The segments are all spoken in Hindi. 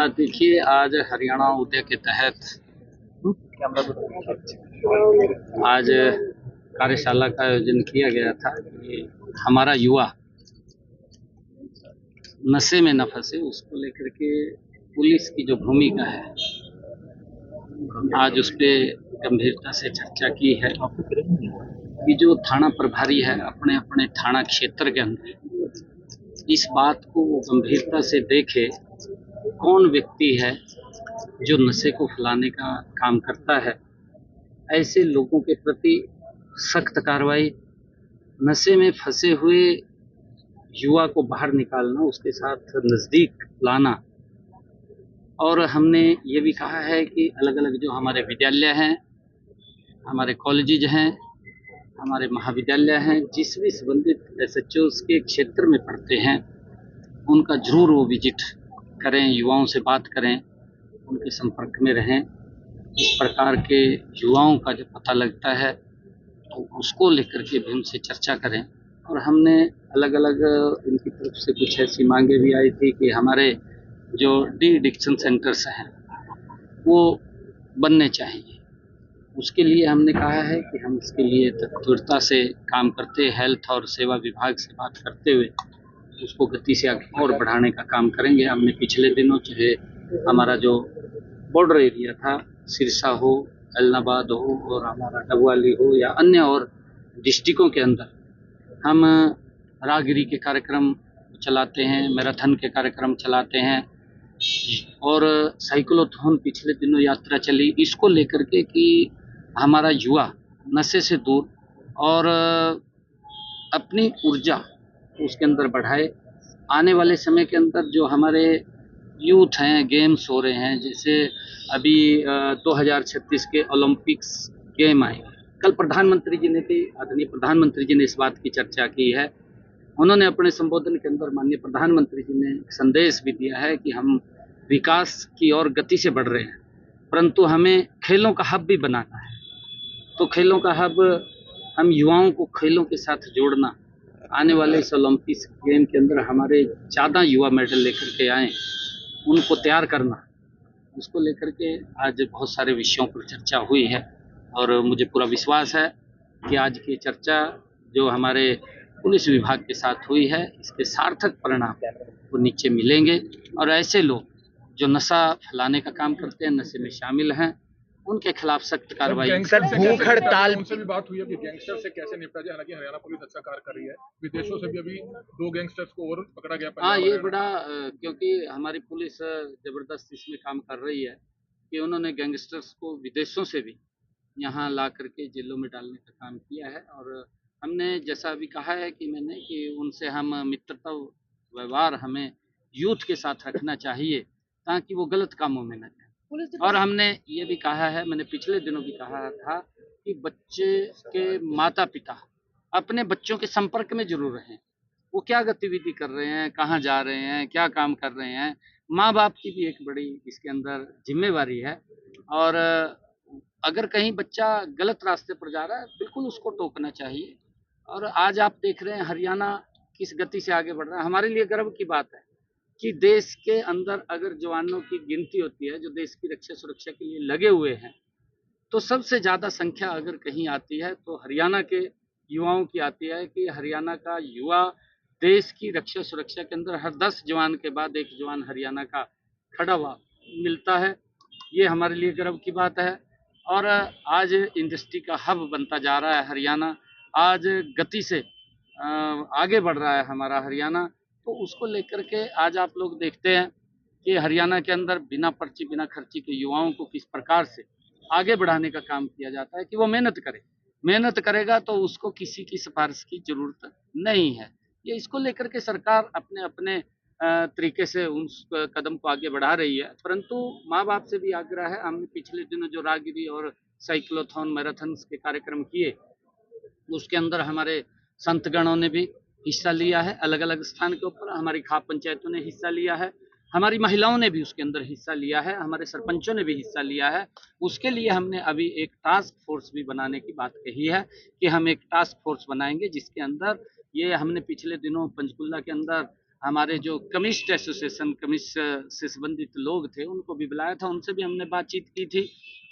देखिए, आज हरियाणा उदय के तहत आज कार्यशाला का आयोजन किया गया था कि हमारा युवा नशे में न फंसे, उसको लेकर के पुलिस की जो भूमिका है, आज उस पे गंभीरता से चर्चा की है कि जो थाना प्रभारी है अपने अपने थाना क्षेत्र के अंदर इस बात को वो गंभीरता से देखे, कौन व्यक्ति है जो नशे को फैलाने का काम करता है, ऐसे लोगों के प्रति सख्त कार्रवाई, नशे में फंसे हुए युवा को बाहर निकालना, उसके साथ नज़दीक लाना। और हमने ये भी कहा है कि अलग अलग जो हमारे विद्यालय हैं, हमारे कॉलेजेज हैं, हमारे महाविद्यालय हैं, जिस भी संबंधित SHOs के क्षेत्र में पढ़ते हैं, उनका जरूर वो विजिट करें, युवाओं से बात करें, उनके संपर्क में रहें। इस प्रकार के युवाओं का जब पता लगता है तो उसको लेकर के भी उनसे चर्चा करें। और हमने अलग अलग इनकी तरफ से कुछ ऐसी मांगे भी आई थी कि हमारे जो डी एडिक्शन सेंटर्स हैं वो बनने चाहिए। उसके लिए हमने कहा है कि हम इसके लिए तत्परता से काम करते, हेल्थ और सेवा विभाग से बात करते हुए उसको गति से आगे और बढ़ाने का काम करेंगे। हमने पिछले दिनों चाहे हमारा जो बॉर्डर एरिया था, सिरसा हो, एलनाबाद हो और हमारा डबवाली हो या अन्य और डिस्ट्रिक्टों के अंदर हम राहगिरी के कार्यक्रम चलाते हैं, मैराथन के कार्यक्रम चलाते हैं और साइक्लोथॉन पिछले दिनों यात्रा चली, इसको लेकर के कि हमारा युवा नशे से दूर और अपनी ऊर्जा उसके अंदर बढ़ाए। आने वाले समय के अंदर जो हमारे यूथ हैं, गेम्स हो रहे हैं, जैसे अभी 2036 के ओलंपिक्स गेम आएंगे। कल प्रधानमंत्री जी ने भी, आदरणीय प्रधानमंत्री जी ने इस बात की चर्चा की है। उन्होंने अपने संबोधन के अंदर माननीय प्रधानमंत्री जी ने संदेश भी दिया है कि हम विकास की ओर गति से बढ़ रहे हैं, परंतु हमें खेलों का हब भी बनाना है। तो खेलों का हब, हम युवाओं को खेलों के साथ जोड़ना, आने वाले इस ओलंपिक्स गेम के अंदर हमारे ज़्यादा युवा मेडल लेकर के आएँ, उनको तैयार करना, उसको लेकर के आज बहुत सारे विषयों पर चर्चा हुई है। और मुझे पूरा विश्वास है कि आज की चर्चा जो हमारे पुलिस विभाग के साथ हुई है, इसके सार्थक परिणाम को नीचे मिलेंगे और ऐसे लोग जो नशा फैलाने का काम करते हैं, नशे में शामिल हैं, उनके खिलाफ सख्त कार्रवाई। सर, भूख हड़ताल उनसे भी बात हुई है कि गैंगस्टर से कैसे निपटा जाए। हालांकि हरियाणा पुलिस अच्छा कार्य कर रही है, विदेशों से भी अभी 2 गैंगस्टर्स को और पकड़ा गया। हाँ, ये बड़ा क्योंकि हमारी पुलिस जबरदस्त इसमें काम कर रही है कि उन्होंने गैंगस्टर्स को विदेशों से भी यहाँ ला करके जेलों में डालने का काम किया है। और हमने जैसा अभी कहा है कि मैंने कि उनसे हम मित्रता व्यवहार हमें यूथ के साथ रखना चाहिए ताकि वो गलत कामों में न जाए। और हमने ये भी कहा है, मैंने पिछले दिनों भी कहा था कि बच्चे के माता पिता अपने बच्चों के संपर्क में जरूर रहें, वो क्या गतिविधि कर रहे हैं, कहाँ जा रहे हैं, क्या काम कर रहे हैं। माँ बाप की भी एक बड़ी इसके अंदर जिम्मेवारी है। और अगर कहीं बच्चा गलत रास्ते पर जा रहा है, बिल्कुल उसको टोकना चाहिए। और आज आप देख रहे हैं हरियाणा किस गति से आगे बढ़ रहा है। हमारे लिए गर्व की बात है कि देश के अंदर अगर जवानों की गिनती होती है जो देश की रक्षा सुरक्षा के लिए लगे हुए हैं, तो सबसे ज़्यादा संख्या अगर कहीं आती है तो हरियाणा के युवाओं की आती है कि हरियाणा का युवा देश की रक्षा सुरक्षा के अंदर हर 10 जवान के बाद एक जवान हरियाणा का खड़ा हुआ मिलता है। ये हमारे लिए गर्व की बात है। और आज इंडस्ट्री का हब बनता जा रहा है हरियाणा, आज गति से आगे बढ़ रहा है हमारा हरियाणा। तो उसको लेकर के आज आप लोग देखते हैं कि हरियाणा के अंदर बिना पर्ची बिना खर्ची के युवाओं को किस प्रकार से आगे बढ़ाने का काम किया जाता है कि वो मेहनत करे। मेहनत करेगा तो उसको किसी की सिफारिश की ज़रूरत नहीं है। ये इसको लेकर के सरकार अपने अपने तरीके से उस कदम को आगे बढ़ा रही है, परंतु माँ बाप से भी आग्रह है। हमने पिछले दिनों जो राहगिरी और साइक्लोथॉन मैराथन्स के कार्यक्रम किए, उसके अंदर हमारे संतगणों ने भी हिस्सा लिया है, अलग अलग स्थान के ऊपर हमारी खाप पंचायतों ने हिस्सा लिया है, हमारी महिलाओं ने भी उसके अंदर हिस्सा लिया है, हमारे सरपंचों ने भी हिस्सा लिया है। उसके लिए हमने अभी एक टास्क फोर्स भी बनाने की बात कही है कि हम एक टास्क फोर्स बनाएंगे जिसके अंदर ये हमने पिछले दिनों पंचकुला के अंदर हमारे जो कमिस्ट एसोसिएशन, कमिस्ट से संबंधित लोग थे, उनको भी बुलाया था। उनसे भी हमने बातचीत की थी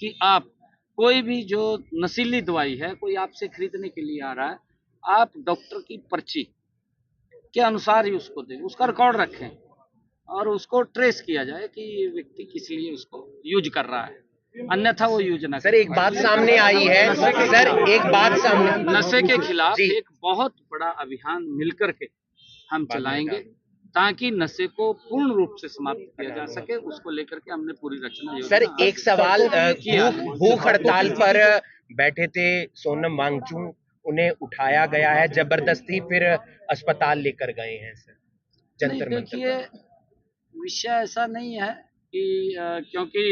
कि आप कोई भी जो नशीली दवाई है, कोई आपसे खरीदने के लिए आ रहा है, आप डॉक्टर की पर्ची के अनुसार ही उसको दें, उसका रिकॉर्ड रखें और उसको ट्रेस किया जाए कि ये व्यक्ति किस लिए उसको यूज कर रहा है, अन्यथा वो यूज ना सर करे। एक बात सामने आई है, सर एक बात सामने, नशे के खिलाफ जी। एक बहुत बड़ा अभियान मिलकर के हम चलाएंगे ताकि नशे को पूर्ण रूप से समाप्त किया जा सके। उसको लेकर के हमने पूरी रचना योजना सर एक सवाल, किया। भूख हड़ताल पर बैठे थे सोनम वांगचुक, उन्हें उठाया गया है जबरदस्ती, फिर अस्पताल लेकर गए हैं सर नहीं, जंतर मंतर देखिए विषय ऐसा नहीं है कि क्योंकि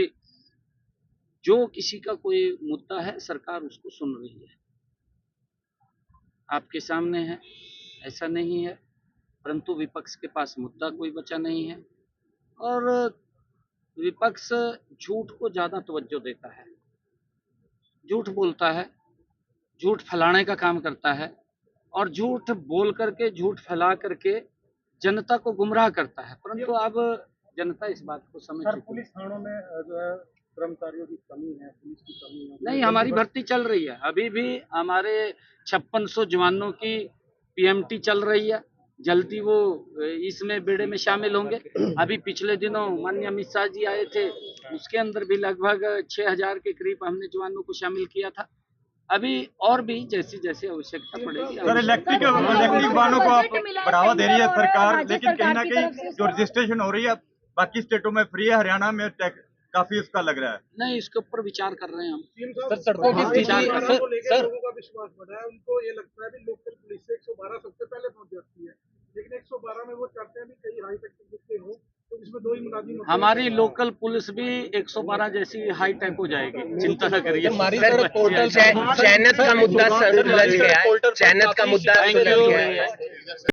जो किसी का कोई मुद्दा है, सरकार उसको सुन रही है, आपके सामने है, ऐसा नहीं है। परंतु विपक्ष के पास मुद्दा कोई बचा नहीं है और विपक्ष झूठ को ज्यादा तवज्जो देता है, झूठ बोलता है, झूठ फैलाने का काम करता है और झूठ बोल करके, झूठ फैला करके जनता को गुमराह करता है। परंतु अब जनता इस बात को समझ चुकी है। पुलिस थानों में जो है कर्मचारियों की कमी है, पुलिस की कमी है। नहीं, हमारी भर्ती चल रही है, अभी भी हमारे 5600 जवानों की पीएमटी चल रही है। जल्दी वो इसमें बेड़े में शामिल होंगे। अभी पिछले दिनों माननीय अमित शाह जी आए थे, उसके अंदर भी लगभग 6000 के करीब हमने जवानों को शामिल किया था। अभी और भी जैसी जैसी आवश्यकता पड़ेगी। सर इलेक्ट्रिक वाहनों को आप बढ़ावा दे रही है सरकार, लेकिन कहीं ना कहीं जो रजिस्ट्रेशन हो रही है बाकी स्टेटों में फ्री है, हरियाणा में काफी उसका लग रहा है। नहीं, इसके ऊपर विचार कर रहे हैं हम। सर सड़कों की स्थिति सर लोगों का विश्वास बढ़ा है, उनको ये लगता है कि लोकल पुलिस से 112 सबसे पहले पहुंच जाती है, लेकिन 112 में वो चाहते हैं कि कई हाई टेक जितने हो तो इसमें दो ही मुलाजिम होते हैं। हमारी लोकल पुलिस भी 112 जैसी हाई टेक हो जाएगी, चिंता न करिए। सर पोर्टल चयनित का मुद्दा सुलझ गया है, चयनित का मुद्दा सुलझ गया है।